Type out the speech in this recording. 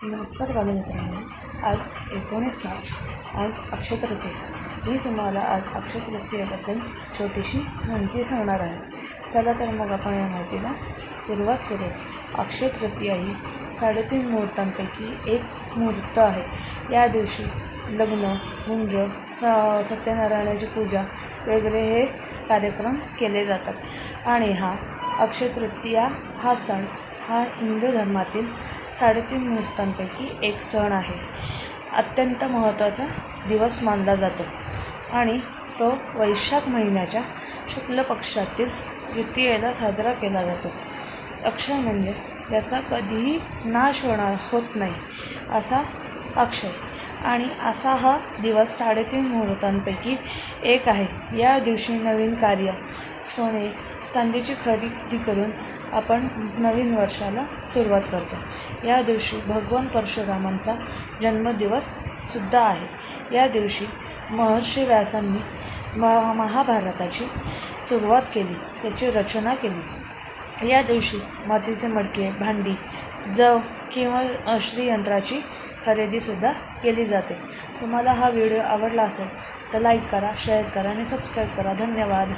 नमस्कार बालमित्रांनो, आज 19 मार्च, आज अक्षय तृतीया. मी तुम्हाला आज अक्षय तृतीयेबद्दल छोटीशी माहिती सांगणार आहे. चला तर मग आपण या माहितीला सुरुवात करू. अक्षय तृतीया ही 3.5 मुहूर्तांपैकी एक मुहूर्त आहे. या दिवशी लग्न, मुंज, सत्यनारायणाची पूजा वगैरे हे कार्यक्रम केले जातात. आणि हा अक्षय तृतीया हा सण हा हिंदू धर्मातील 3.5 मुहूर्तांपैकी एक सण आहे. अत्यंत महत्त्वाचा दिवस मानला जातो आणि तो वैशाख महिन्याच्या शुक्ल पक्षातील तृतीयेला साजरा केला जातो. अक्षय म्हणजे याचा कधीही नाश होत नाही असा अक्षय, आणि असा हा दिवस 3.5 मुहूर्तांपैकी एक आहे. या दिवशी नवीन कार्य, सोने चांदीची खरेदी करून आपण नवीन वर्षाला सुरुवात करतो. या दिवशी भगवान परशुरामांचा जन्मदिवससुद्धा आहे. या दिवशी महर्षी व्यासांनी महाभारताची सुरुवात केली, त्याची रचना केली. या दिवशी मातीचे मडके, भांडी, जव किंवा श्रीयंत्राची खरेदीसुद्धा केली जाते. तुम्हाला हा व्हिडिओ आवडला असेल तर लाईक करा, शेअर करा आणि सबस्क्राईब करा. धन्यवाद.